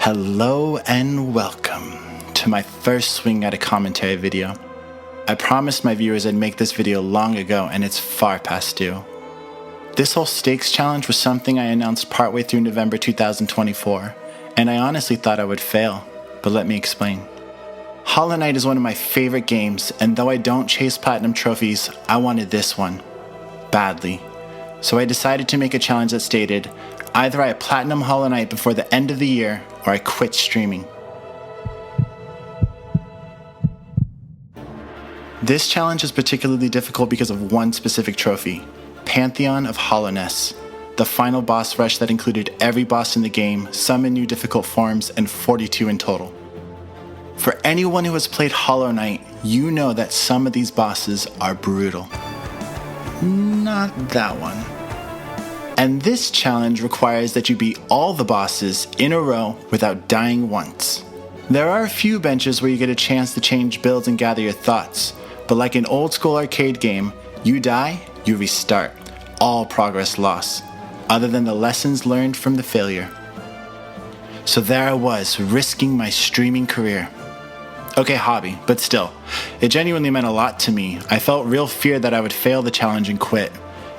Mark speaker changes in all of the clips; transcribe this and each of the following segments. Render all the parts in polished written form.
Speaker 1: Hello and welcome to my first swing at a commentary video. I promised my viewers I'd make this video long ago and it's far past due. This whole stakes challenge was something I announced partway through November 2024, and I honestly thought I would fail, but let me explain. Hollow Knight is one of my favorite games, and though I don't chase platinum trophies, I wanted this one badly. So I decided to make a challenge that stated, either I platinum Hollow Knight before the end of the year, or I quit streaming. This challenge is particularly difficult because of one specific trophy, Pantheon of Hollowness, the final boss rush that included every boss in the game, some in new difficult forms, and 42 in total. For anyone who has played Hollow Knight, you know that some of these bosses are brutal. Not that one. And this challenge requires that you beat all the bosses in a row without dying once. There are a few benches where you get a chance to change builds and gather your thoughts, but like an old school arcade game, you die, you restart. All progress lost, other than the lessons learned from the failure. So there I was, risking my streaming career. Okay, hobby, but still, it genuinely meant a lot to me. I felt real fear that I would fail the challenge and quit.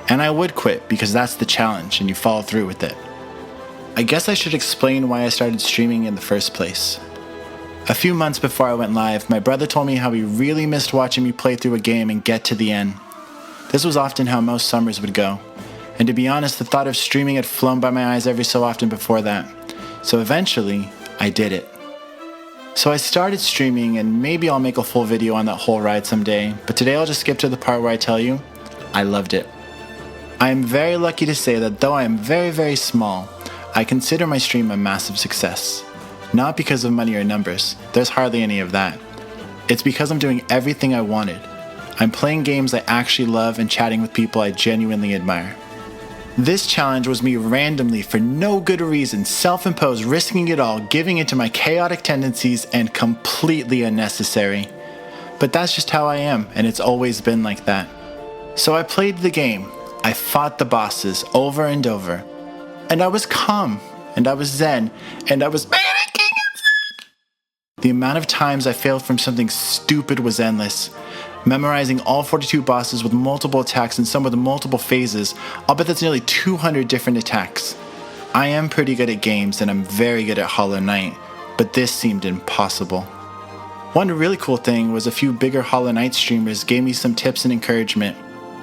Speaker 1: And I would quit because that's the challenge and you follow through with it. I guess I should explain why I started streaming in the first place. A few months before I went live, my brother told me how he really missed watching me play through a game and get to the end. This was often how most summers would go. And to be honest, the thought of streaming had flown by my eyes every so often before that. So eventually, I did it. So I started streaming, and maybe I'll make a full video on that whole ride someday, but today I'll just skip to the part where I tell you, I loved it. I am very lucky to say that though I am very, very small, I consider my stream a massive success. Not because of money or numbers, there's hardly any of that. It's because I'm doing everything I wanted. I'm playing games I actually love and chatting with people I genuinely admire. This challenge was me randomly, for no good reason, self-imposed, risking it all, giving into my chaotic tendencies, and completely unnecessary. But that's just how I am, and it's always been like that. So I played the game. I fought the bosses over and over. And I was calm, and I was zen, and I was panicking inside. The amount of times I failed from something stupid was endless. Memorizing all 42 bosses with multiple attacks and some with multiple phases, I'll bet that's nearly 200 different attacks. I am pretty good at games and I'm very good at Hollow Knight, but this seemed impossible. One really cool thing was a few bigger Hollow Knight streamers gave me some tips and encouragement,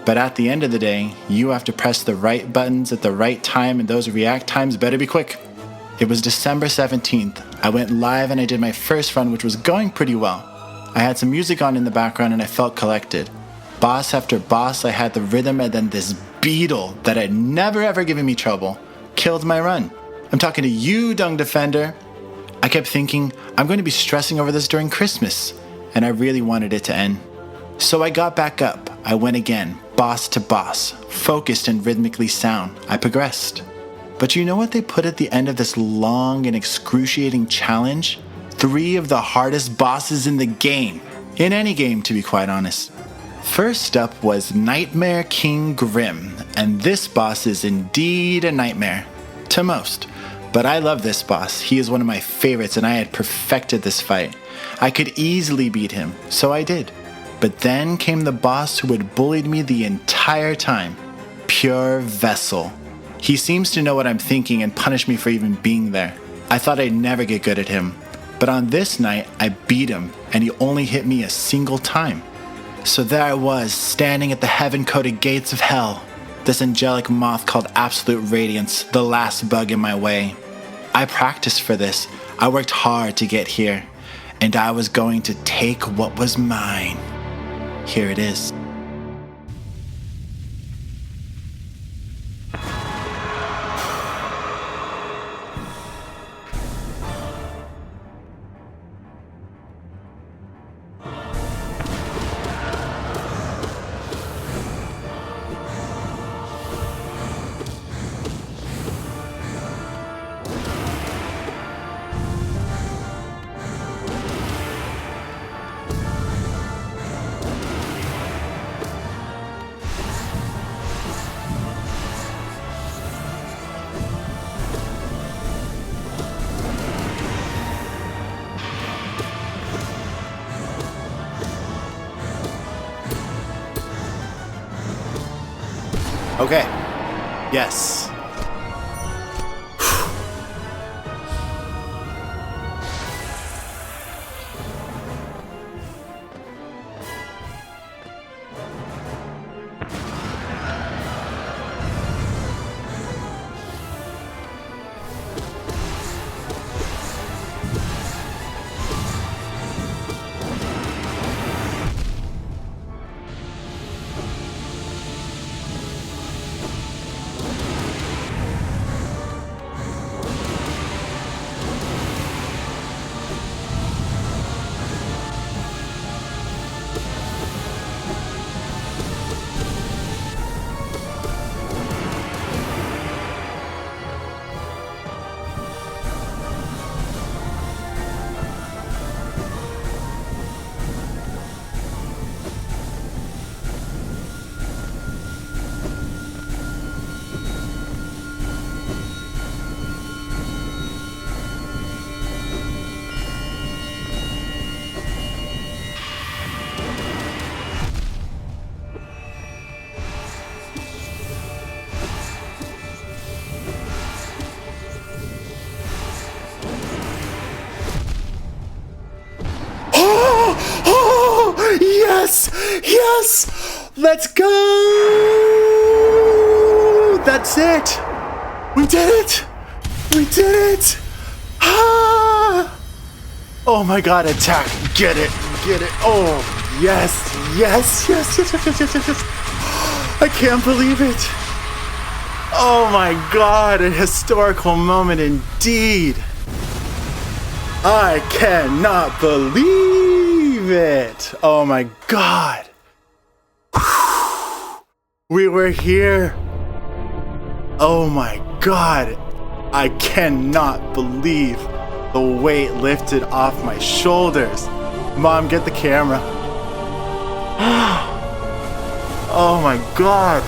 Speaker 1: but at the end of the day, you have to press the right buttons at the right time and those react times better be quick. It was December 17th. I went live and I did my first run, which was going pretty well. I had some music on in the background and I felt collected. Boss after boss, I had the rhythm, and then this beetle that had never ever given me trouble killed my run. I'm talking to you, Dung Defender. I kept thinking, I'm going to be stressing over this during Christmas, and I really wanted it to end. So I got back up. I went again, boss to boss, focused and rhythmically sound. I progressed. But you know what they put at the end of this long and excruciating challenge? 3 of the hardest bosses in the game. In any game, to be quite honest. First up was Nightmare King Grim, and this boss is indeed a nightmare. To most. But I love this boss. He is one of my favorites and I had perfected this fight. I could easily beat him, so I did. But then came the boss who had bullied me the entire time. Pure Vessel. He seems to know what I'm thinking and punish me for even being there. I thought I'd never get good at him. But on this night, I beat him, and he only hit me a single time. So there I was, standing at the heaven-coated gates of hell. This angelic moth called Absolute Radiance, the last bug in my way. I practiced for this. I worked hard to get here. And I was going to take what was mine. Here it is. Okay. Yes. Yes! Yes! Let's go! That's it! We did it! We did it! Ah! Oh my god, attack! Get it! Get it! Oh, yes! Yes! Yes! Yes! Yes! Yes! Yes! Yes! Yes. I can't believe it! Oh my god, a historical moment indeed! I cannot believe it! Oh my god! We were here! Oh my god! I cannot believe the weight lifted off my shoulders! Mom, get the camera. Oh my god!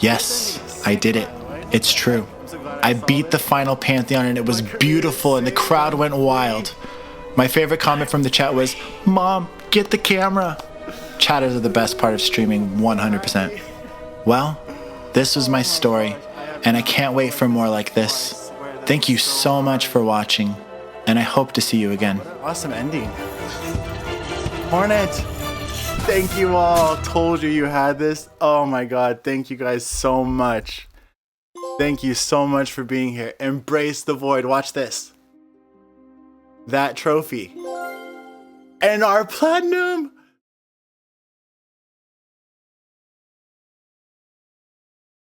Speaker 1: Yes, I did it. It's true. I beat the final Pantheon and it was beautiful and the crowd went wild. My favorite comment from the chat was, "Mom, get the camera." Chatters are the best part of streaming, 100%. Well, this was my story, and I can't wait for more like this. Thank you so much for watching, and I hope to see you again. Awesome ending. Hornet, thank you all. Told you had this. Oh my god, thank you guys so much. Thank you so much for being here. Embrace the void. Watch this. That trophy. And our platinum.